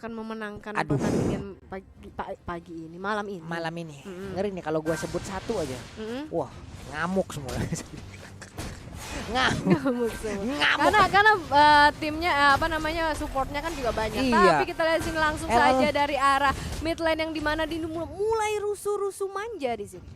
akan memenangkan Aduh. pertandingan pagi ini, malam ini. Malam ini. Ngeri nih kalau gua sebut satu aja. Wah, ngamuk semua. Ngamuk semua. Karena timnya apa namanya supportnya kan juga banyak. Iya. Tapi kita lihat sini langsung saja dari arah mid lane yang dimana mulai rusuh-rusuh manja di sini.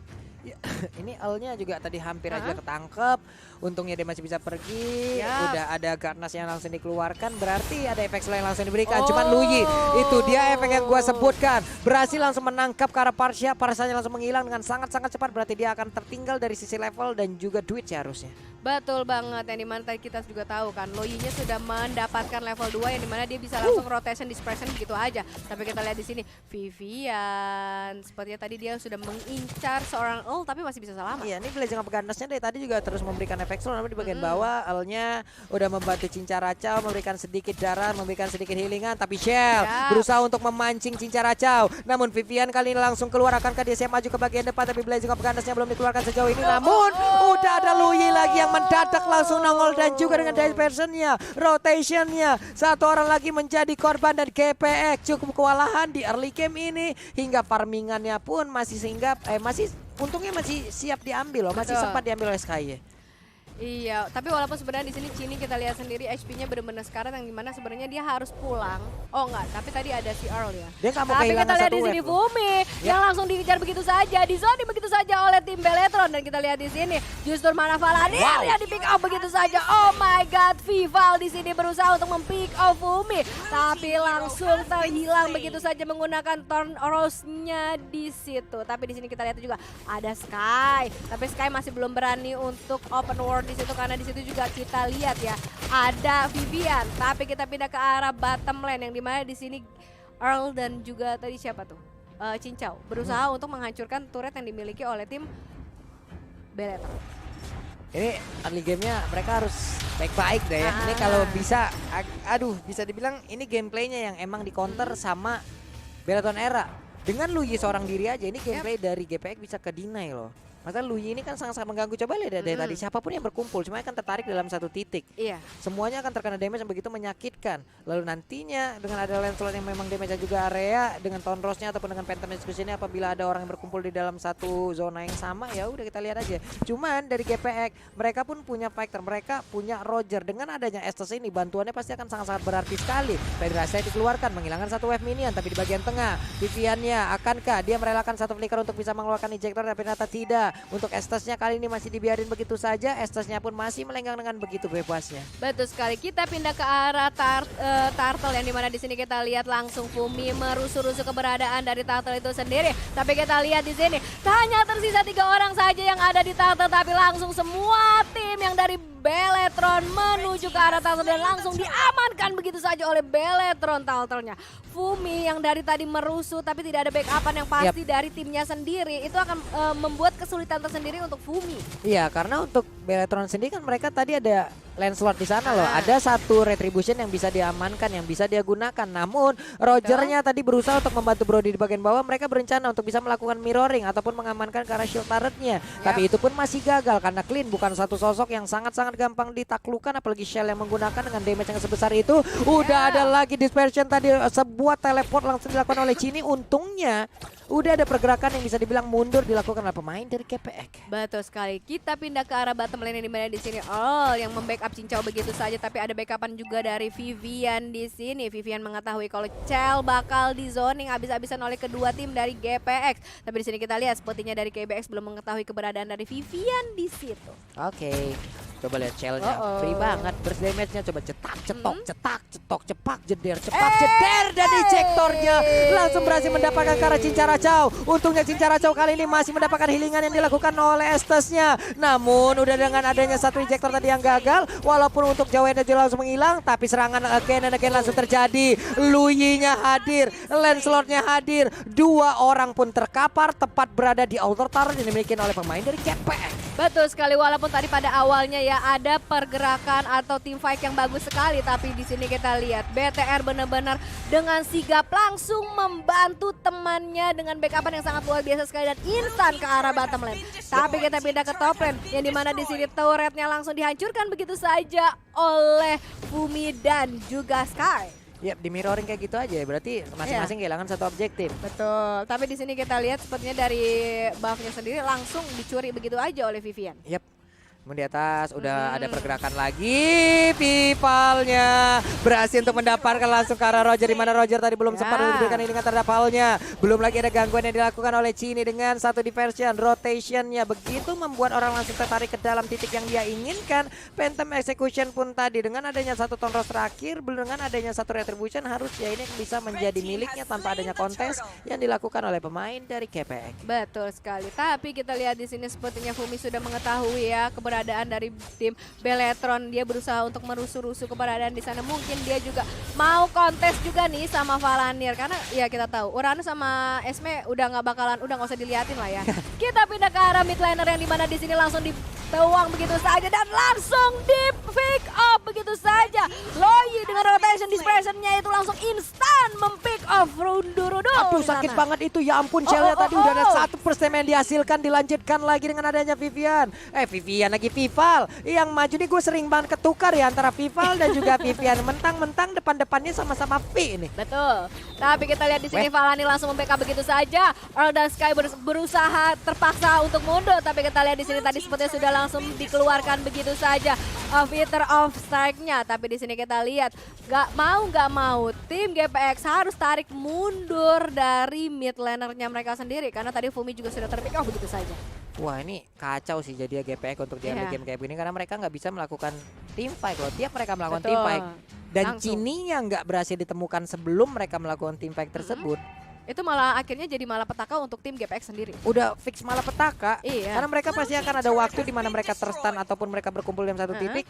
Ini L-nya juga tadi hampir aja ketangkep. Untungnya dia masih bisa pergi. Udah ada Garnas yang langsung dikeluarkan. Berarti ada efek selain langsung diberikan. Cuman Luyi, itu dia efek yang gua sebutkan. Berhasil langsung menangkap ke arah Parsha. Parsanya langsung menghilang dengan sangat-sangat cepat. Berarti dia akan tertinggal dari sisi level dan juga duit seharusnya. Betul banget, yang dimana tadi kita juga tahu kan Loyi-nya sudah mendapatkan level 2 yang dimana dia bisa langsung rotation dispersion begitu aja. Tapi kita lihat di sini Vivian, sepertinya tadi dia sudah mengincar seorang ult tapi masih bisa selamat. Iya, ini Blazing of Garnasnya dari tadi juga terus memberikan efek slow, namun di bagian bawah L-nya udah membantu Cincaracau memberikan sedikit darah, memberikan sedikit healingan, tapi Shell berusaha untuk memancing Cincaracau. Namun Vivian kali ini langsung keluar, akankah dia maju ke bagian depan, tapi Blazing of Garnasnya belum dikeluarkan sejauh ini. Namun udah ada Luyi lagi yang mendadak langsung nongol dan juga dengan dispersionnya, rotationnya, satu orang lagi menjadi korban dan GPX cukup kewalahan di early game ini hingga farmingannya pun masih untungnya masih siap diambil loh, masih sempat diambil oleh Sky. Iya, tapi walaupun sebenarnya di sini Cini kita lihat sendiri HP-nya benar-benar sekarat yang dimana sebenarnya dia harus pulang. Oh enggak, tapi tadi ada si Earl ya. Dia nggak mau tapi kehilangan kita lihat satu di sini wave Fumi yang langsung dikejar begitu saja, di zone begitu saja oleh tim Beletron, dan kita lihat di sini justru mana Valadir yang di pick off begitu saja. Oh my god, Vival di sini berusaha untuk mempick off Fumi, tapi langsung terhilang begitu saja menggunakan Thorn Rose-nya di situ. Tapi di sini kita lihat juga ada Sky, tapi Sky masih belum berani untuk open world di situ karena di situ juga kita lihat ya ada Vivian. Tapi kita pindah ke arah bottom lane yang dimana di sini Earl dan juga tadi siapa tuh Cincau berusaha untuk menghancurkan turret yang dimiliki oleh tim Beletron. Ini early gamenya mereka harus baik-baik deh ya. Ini kalau bisa, bisa dibilang ini gameplaynya yang emang di counter sama Beletron Era. Dengan Luyi seorang diri aja, ini gameplay dari GPX bisa ke deny loh. Masalah Luyi ini kan sangat-sangat mengganggu. Coba lihat dari tadi siapapun yang berkumpul semuanya akan tertarik dalam satu titik. Iya. Semuanya akan terkena damage yang begitu menyakitkan. Lalu nantinya dengan ada Lancelot yang memang damage juga area dengan Thorn Rose-nya ataupun dengan Phantom Execution-nya, apabila ada orang yang berkumpul di dalam satu zona yang sama, ya udah kita lihat aja. Cuman dari GPX mereka pun punya fighter, mereka punya Roger. Dengan adanya Estes ini bantuannya pasti akan sangat-sangat berarti sekali. Federasi dikeluarkan menghilangkan satu wave minion, tapi di bagian tengah Viviannya akankah dia merelakan satu flicker untuk bisa mengeluarkan ejector, tapi ternyata tidak. Untuk Estesnya kali ini masih dibiarin begitu saja. Estesnya pun masih melenggang dengan begitu bebasnya. Betul sekali. Kita pindah ke arah Turtle yang dimana di sini kita lihat langsung Fumi merusuh-rusuh keberadaan dari Turtle itu sendiri. Tapi kita lihat di sini hanya tersisa 3 orang saja yang ada di Turtle, tapi langsung semua tim yang dari Beletron menuju ke arah Turtle dan langsung diamankan begitu saja oleh Beletron Turtle-nya. Fumi yang dari tadi merusuh tapi tidak ada backupan yang pasti dari timnya sendiri, itu akan membuat kesulitan tersendiri untuk Fumi. Iya, karena untuk Beletron sendiri kan mereka tadi ada Lancelot di sana loh. Ada satu retribution yang bisa diamankan, yang bisa dia gunakan. Namun Rogernya tadi berusaha untuk membantu Brody di bagian bawah. Mereka berencana untuk bisa melakukan mirroring ataupun mengamankan ke arah shield turretnya. Tapi itu pun masih gagal karena Clean bukan satu sosok yang sangat-sangat gampang ditaklukkan, apalagi Shell yang menggunakan dengan damage yang sebesar itu. Udah ada lagi dispersion tadi, sebuah teleport langsung dilakukan oleh Cini. Untungnya udah ada pergerakan yang bisa dibilang mundur dilakukan oleh pemain dari KPX. Betul sekali. Kita pindah ke arah bottom lane di mana di sini yang membackup Cincau begitu saja, tapi ada backupan juga dari Vivian di sini. Vivian mengetahui kalau Cel bakal di zoning habis-habisan oleh kedua tim dari GPX. Tapi di sini kita lihat sepertinya dari KBX belum mengetahui keberadaan dari Vivian di situ. Oke. Coba lihat Cell-nya, free banget, burst damage-nya. Coba cetak, cepak, jeder, cepak, jeder, dan ejectornya langsung berhasil mendapatkan ke arah Cincaracau. Untungnya Cincaracau kali ini masih mendapatkan healingan yang dilakukan oleh Estesnya. Namun udah dengan adanya satu ejector tadi yang gagal, walaupun untuk jauh energi langsung menghilang, tapi serangan again langsung terjadi. Luyi-nya hadir, Lancelot-nya hadir, 2 orang pun terkapar tepat berada di outer turret yang dimiliki oleh pemain dari KPX. Betul sekali, walaupun tadi pada awalnya ya ada pergerakan atau team fight yang bagus sekali, tapi di sini kita lihat BTR benar-benar dengan sigap langsung membantu temannya dengan backupan yang sangat luar biasa sekali dan instan ke arah bottom lane. Tapi kita pindah ke top lane yang dimana di sini turretnya langsung dihancurkan begitu saja oleh Fumi dan juga Sky. Yap, di mirroring kayak gitu aja ya. Berarti masing-masing kehilangan satu objektif. Betul. Tapi di sini kita lihat sepertinya dari buffnya sendiri langsung dicuri begitu aja oleh Vivian. Yap. Kemudian di atas udah ada pergerakan lagi. Pipalnya berhasil untuk mendapatkan langsung ke arah Roger, di mana Roger tadi belum sempat diberikan healing terhadap Paulnya. Belum lagi ada gangguan yang dilakukan oleh Cini dengan satu diversion. Rotationnya begitu membuat orang langsung tertarik ke dalam titik yang dia inginkan. Phantom Execution pun tadi dengan adanya satu Tonros terakhir, belum dengan adanya satu Retribution, harusnya ini bisa menjadi miliknya tanpa adanya kontes yang dilakukan oleh pemain dari KPX. Betul sekali. Tapi kita lihat di sini sepertinya Fumi sudah mengetahui ya keberadaan dari tim Beletron. Dia berusaha untuk merusuh-rusuh keberadaan di sana. Mungkin dia juga mau kontes juga nih sama Valanir, karena ya kita tahu Uranus sama Esme udah nggak usah diliatin lah ya. Kita pindah ke arah mid laner yang dimana di sini langsung dituang begitu saja dan langsung di pick up begitu saja. Loyi dengan rotation dispersionnya itu langsung instan mempick off Rundurudul. Aduh sakit banget itu, ya ampun. Shellnya tadi udah ada 1% yang dihasilkan, dilanjutkan lagi dengan adanya Vivian. Vivian lagi Vival yang maju nih. Gue sering banget ketukar ya antara Vival dan juga Vivian. Mentang-mentang depan-depannya sama-sama V nih. Betul. Tapi kita lihat di sini Valani langsung membackup begitu saja. Earl dan Sky berusaha terpaksa untuk mundur, tapi kita lihat di sini tadi sepertinya sudah langsung dikeluarkan begitu saja Theater of Strike-nya. Tapi di sini kita lihat nggak mau tim GPX harus tarik mundur dari mid laner-nya mereka sendiri karena tadi Fumi juga sudah terpick off begitu saja. Wah, ini kacau sih jadi GPX untuk di early game kayak begini, karena mereka nggak bisa melakukan team fight loh. Tiap mereka melakukan team fight dan Cini yang nggak berhasil ditemukan sebelum mereka melakukan team fight tersebut, itu malah akhirnya jadi malapetaka untuk tim GPX sendiri. udah fix malapetaka. Iya. Karena mereka pasti akan ada waktu di mana mereka terstun ataupun mereka berkumpul dalam satu titik.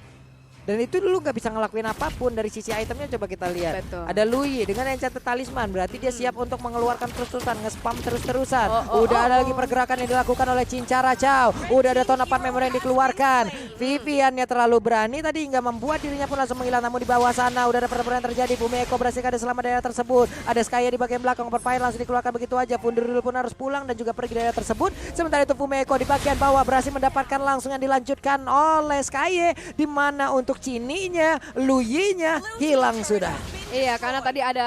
Dan itu dulu nggak bisa ngelakuin apapun dari sisi itemnya. Coba kita lihat. Betul. Ada Lui dengan enchanted talisman, berarti dia siap untuk mengeluarkan terus-terusan, nge-spam terus-terusan. Udah ada lagi pergerakan yang dilakukan oleh Cincara Chow. Udah ada tonapan memori yang dikeluarkan. Viviannya terlalu berani tadi hingga membuat dirinya pun langsung menghilang. Namun di bawah sana udah ada pertempuran yang terjadi. Bumi Eko berhasil ada selama daerah tersebut. Ada Skya di bagian belakang, Overfire langsung dikeluarkan begitu aja. Fundurul pun harus pulang dan juga pergi dari daerah tersebut. Sementara itu Bumi Eko di bagian bawah berhasil mendapatkan langsung yang dilanjutkan oleh Skya, di mana untuk Cininya, Luyinya hilang sudah. Iya, karena tadi ada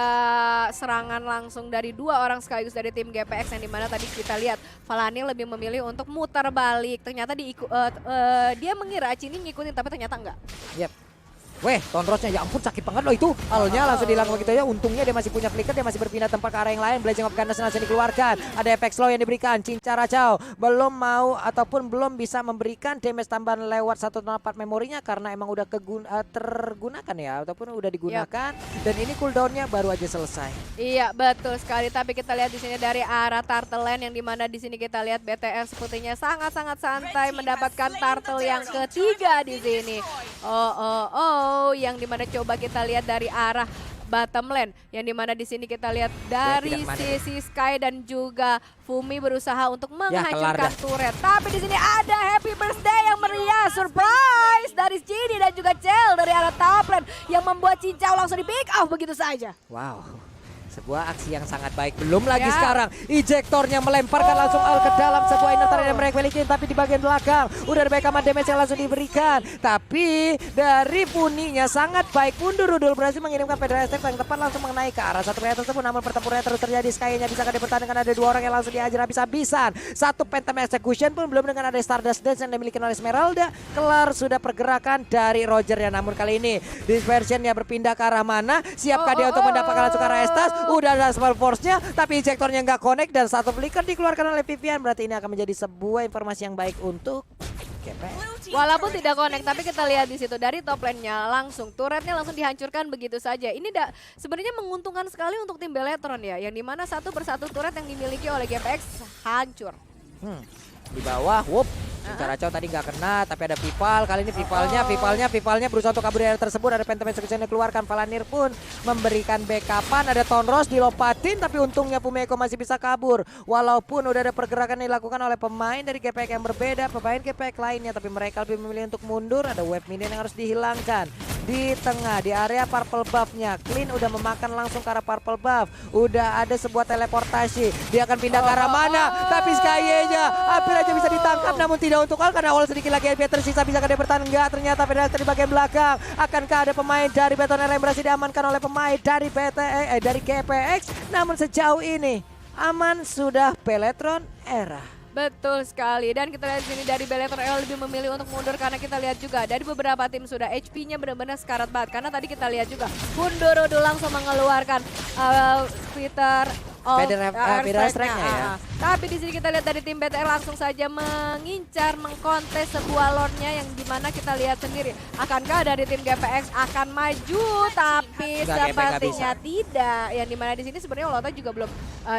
serangan langsung dari dua orang sekaligus dari tim GPX yang dimana tadi kita lihat Valani lebih memilih untuk muter balik. Ternyata dia mengira Cini ngikutin tapi ternyata enggak. Yep. Weh, Tonrosnya ya ampun sakit banget loh itu. Alnya langsung dihilang begitu ya. Untungnya dia masih punya flicker, dia masih berpindah tempat ke arah yang lain. Blazing of Kindness langsung dikeluarkan. Ada efek slow yang diberikan. Cincara Chow belum mau ataupun belum bisa memberikan damage tambahan lewat satu tempat memorinya karena emang udah tergunakan ya ataupun udah digunakan. Dan ini cooldownnya baru aja selesai. Iya, betul sekali. Tapi kita lihat di sini dari arah Turtle Land yang dimana di sini kita lihat BTR sepertinya sangat-sangat santai mendapatkan Turtle yang ketiga di sini. Yang dimana coba kita lihat dari arah bottom lane, yang dimana di sini kita lihat dari sisi Sky dan juga Fumi berusaha untuk menghancurkan turret. Tapi di sini ada Happy Birthday yang meriah, surprise dari Cini dan juga Cel dari arah top lane yang membuat Cincau langsung di pick off begitu saja. Wow. Sebuah aksi yang sangat baik. Belum lagi sekarang ejectornya melemparkan langsung Al ke dalam sebuah inner turret yang mereka miliki. Tapi di bagian belakang udah ada backup damage yang langsung diberikan. Tapi dari Puninya sangat baik. Fundurudul berhasil mengirimkan Pedra Step yang tepat langsung mengenai ke arah satu player tersebut. Namun pertempurannya terus terjadi. Sky-nya bisa dipertahankan, ada dua orang yang langsung diajar habis-habisan. Satu Phantom Execution pun belum, dengan ada Stardust Dance yang dimiliki oleh Esmeralda. Kelar sudah pergerakan dari Roger ya. Namun kali ini dispersionnya berpindah ke arah mana? Siapkah dia untuk mendapatkan langsung ke arah Estas? Udah ada spell force-nya, tapi ejectornya nggak connect dan satu flicker dikeluarkan oleh Vivian. Berarti ini akan menjadi sebuah informasi yang baik untuk GPX. Walaupun tidak connect, tapi kita lihat di situ dari top lane-nya langsung turretnya langsung dihancurkan begitu saja. Ini sebenarnya menguntungkan sekali untuk tim Beletron ya, yang dimana satu persatu turret yang dimiliki oleh GPX hancur. Di bawah, whoop. Cincara Chow tadi nggak kena, tapi ada Vival. Kali ini Vivalnya berusaha untuk kabur dari area tersebut. Ada Phantom Execution yang dikeluarkan. Valanir pun memberikan backupan. Ada Tonros dilopatin, tapi untungnya Pumeko masih bisa kabur. Walaupun udah ada pergerakan yang dilakukan oleh pemain dari GPX yang berbeda, pemain GPX lainnya, tapi mereka lebih memilih untuk mundur. Ada wave minion yang harus dihilangkan. di tengah, di area purple buff-nya. Clean udah memakan langsung ke arah purple buff. Udah ada sebuah teleportasi. Dia akan pindah ke arah mana? Tapi Sky-nya hampir aja bisa ditangkap, namun tidak untuk hal karena awal sedikit lagi HP tersisa. Bisakah dia bertahan? Enggak, ternyata Federasi di bagian belakang. Akankah ada pemain dari Betonera yang berhasil diamankan oleh pemain dari dari GPX? Namun sejauh ini aman sudah Beletron Era. Betul sekali, dan kita lihat di sini dari Beletron Era lebih memilih untuk mundur karena kita lihat juga dari beberapa tim sudah HP-nya benar-benar sekarat banget karena tadi kita lihat juga Hundurudu langsung mengeluarkan Twitter Federal Strike-nya ya. Tapi di sini kita lihat dari tim BTR langsung saja mengincar, mengkontes sebuah lordnya yang dimana kita lihat sendiri. Akankah dari tim GPX akan maju? Tapi sepertinya tidak. Yang dimana di sini sebenarnya Lota juga belum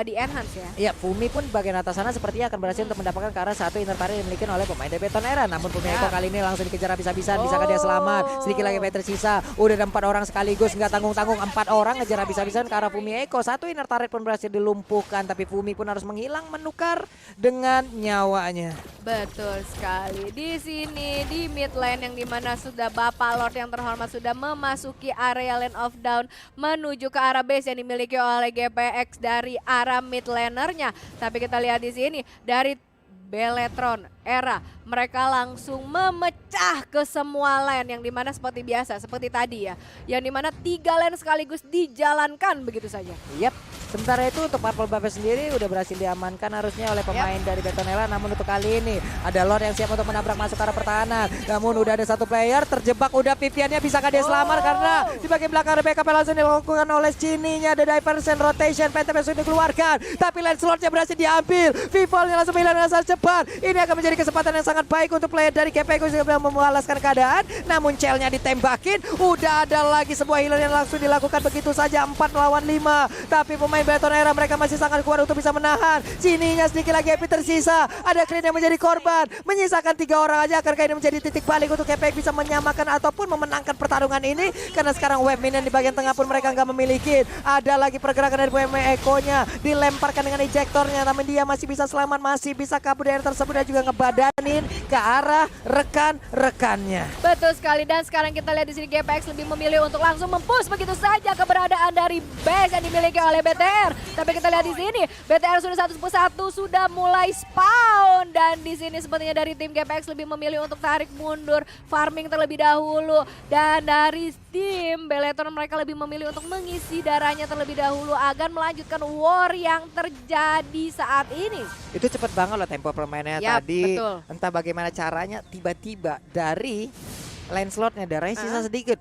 di enhance ya. Iya, Fumi pun bagian atas sana sepertinya akan berhasil untuk mendapatkan ke arah satu inner parry yang dimiliki oleh pemain dari Betonera. Namun Fumi Eko kali ini langsung dikejar habis-habisan. Bisakah dia selamat? Sedikit lagi yang tersisa. Udah ada 4 orang sekaligus, nggak tanggung-tanggung. 4 orang ngejar habis-habisan ke arah Fumi Eko. Satu inner turret pun berhasil dilumpuhkan, tapi Fumi pun harus menghilang, menukar dengan nyawanya. Betul sekali. Di sini di mid lane yang dimana sudah Bapak Lord yang terhormat sudah memasuki area lane of down menuju ke arah base yang dimiliki oleh GPX dari arah mid lanernya. Tapi kita lihat di sini dari Beletron Era mereka langsung memecah ke semua lane yang dimana seperti biasa, seperti tadi ya, yang dimana 3 lane sekaligus dijalankan begitu saja. Yap. Sementara itu untuk Purple Buff sendiri udah berhasil diamankan harusnya oleh pemain dari Betonera. Namun untuk kali ini ada Lord yang siap untuk menabrak masuk ke arah pertahanan. Namun udah ada satu player terjebak, udah Viviannya bisakah dia selamat karena di bagian belakang ada backup langsung dilakukan oleh Cininya. Ada diversion rotation, PTP sudah dikeluarkan. Tapi Lancelotnya berhasil diambil. Vivalnya langsung hilang dengan sangat cepat. Ini akan menjadi kesempatan yang sangat baik untuk player dari GPX yang membalaskan keadaan. Namun Cell-nya ditembakin. Udah ada lagi sebuah healer yang langsung dilakukan begitu saja 4 lawan 5. Tapi pemain Betonera mereka masih sangat kuat untuk bisa menahan. Cininya sedikit lagi HP tersisa. Ada Clean yang menjadi korban. Menyisakan 3 orang aja. Akankah ini menjadi titik balik untuk GPX bisa menyamakan ataupun memenangkan pertarungan ini? Karena sekarang web minion di bagian tengah pun mereka nggak memiliki. Ada lagi pergerakan dari Fumi Eko-nya. Dilemparkan dengan ejektornya. Namun dia masih bisa selamat. Masih bisa kabur dari tersebut dan juga ngebadanin ke arah rekan-rekannya. Betul sekali, dan sekarang kita lihat di sini GPX lebih memilih untuk langsung mempush begitu saja keberadaan dari base yang dimiliki oleh BTR. Tapi kita lihat di sini BTR sudah satu persatu sudah mulai spawn, dan di sini sepertinya dari tim GPX lebih memilih untuk tarik mundur, farming terlebih dahulu, dan dari tim Beletron mereka lebih memilih untuk mengisi darahnya terlebih dahulu agar melanjutkan war yang terjadi saat ini. Itu cepet banget loh tempo permainannya tadi. Betul. Entah bagaimana caranya tiba-tiba dari Lancelotnya darahnya sisa sedikit.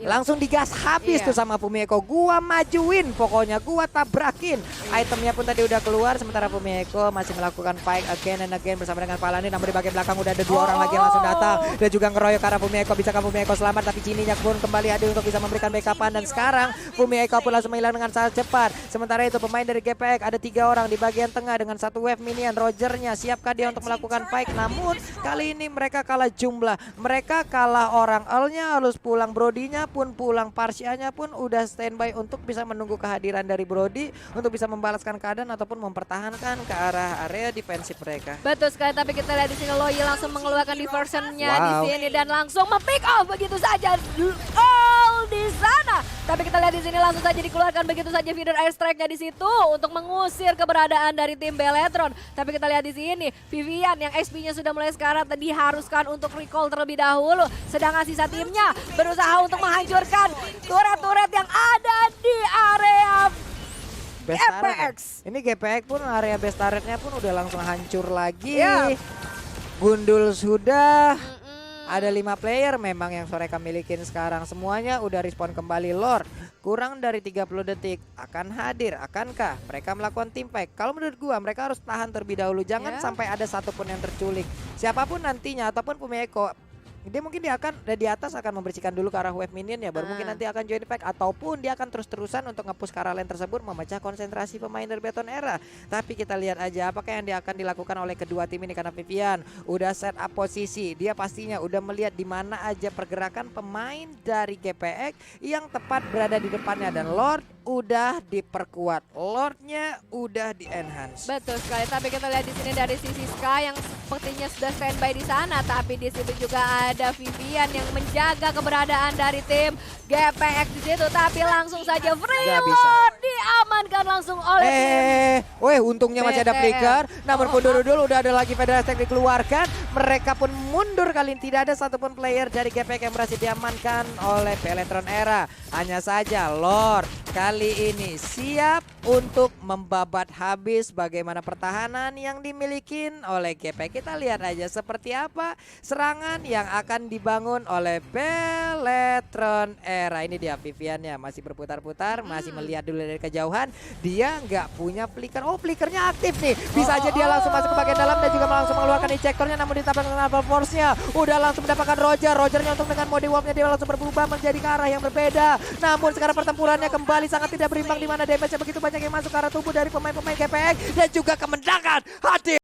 Langsung digas habis tuh sama Fumi Eko. Gua majuin, pokoknya gua tabrakin. Itemnya pun tadi udah keluar, sementara Fumi Eko masih melakukan fight again and again bersama dengan Paladin. Namun di bagian belakang udah ada 2 orang lagi yang langsung datang dan juga ngeroyok ke arah Fumi Eko. Bisakah Fumi Eko selamat? Tapi Cininya pun kembali hadir untuk bisa memberikan backupan, dan sekarang Fumi Eko pun langsung menghilang dengan sangat cepat. Sementara itu pemain dari GPX ada 3 orang di bagian tengah dengan 1 wave minion. Rogernya siapkah dia untuk melakukan fight? Namun kali ini mereka kalah jumlah, mereka kalah orang. Alnya harus pulang, Brodinya pun pulang, Parsianya pun udah standby untuk bisa menunggu kehadiran dari Brody untuk bisa membalaskan keadaan ataupun mempertahankan ke arah area defensif mereka. Betul sekali, tapi kita lihat di sini Loyi langsung mengeluarkan diversionnya di sini dan langsung pick off begitu saja all di sana. Tapi kita lihat di sini langsung saja dikeluarkan begitu saja feeder air strike-nya di situ untuk mengusir keberadaan dari tim Beletron. Tapi kita lihat di sini Vivian yang SP-nya sudah mulai sekarat tadi diharuskan untuk recall terlebih dahulu. Sedangkan sisa timnya berusaha untuk menghancurkan turret-turret yang ada di area GPX. Ini GPX pun area base turretnya pun udah langsung hancur lagi. Gundul sudah. Ada 5 player memang yang mereka milikin sekarang. Semuanya udah respon kembali. Lord kurang dari 30 detik akan hadir. Akankah mereka melakukan team fight? Kalau menurut gua mereka harus tahan terlebih dahulu. Jangan sampai ada satupun yang terculik. Siapapun nantinya ataupun Fumi Eko, dia mungkin dia akan di atas akan membersihkan dulu ke arah wave minion ya, baru mungkin nanti akan join fight, ataupun dia akan terus-terusan untuk nge-push ke arah lane tersebut memecah konsentrasi pemain dari Betonera. Tapi kita lihat aja apakah yang dia akan dilakukan oleh kedua tim ini, karena Vivian udah set up posisi, dia pastinya udah melihat di mana aja pergerakan pemain dari GPX yang tepat berada di depannya, dan Lord udah diperkuat, Lordnya udah di enhance. Betul sekali, tapi kita lihat di sini dari sisi Sky yang sepertinya sudah standby di sana, tapi di situ juga ada Vivian yang menjaga keberadaan dari tim GPX di situ, tapi langsung saja Freelord diamankan langsung oleh tim. Untungnya masih ada BTR. flicker. Namun mundur dulu, udah ada lagi Federasi Tech dikeluarkan. Mereka pun mundur kali ini, tidak ada satupun player dari GPX yang berhasil diamankan oleh Peletron Era. Hanya saja Lord kali ini siap untuk membabat habis bagaimana pertahanan yang dimiliki oleh GPX. Kita lihat aja seperti apa serangan yang akan dibangun oleh Peletron Era. Ini dia Viviannya masih berputar-putar, masih melihat dulu dari kejauhan. Dia nggak punya flicker. Oh, flickernya aktif nih. Bisa aja dia langsung masuk ke bagian dalam dan juga langsung mengeluarkan ejectornya, namun ditambahkan dengan Alpha Force-nya. Udah langsung mendapatkan Rogernya untuk dengan mode warp-nya dia langsung berubah menjadi ke arah yang berbeda. Namun sekarang pertempurannya kembali sangat tidak berimbang, di mana damage-nya begitu banyak yang masuk ke arah tubuh dari pemain-pemain GPX dan juga kemenangan hadir.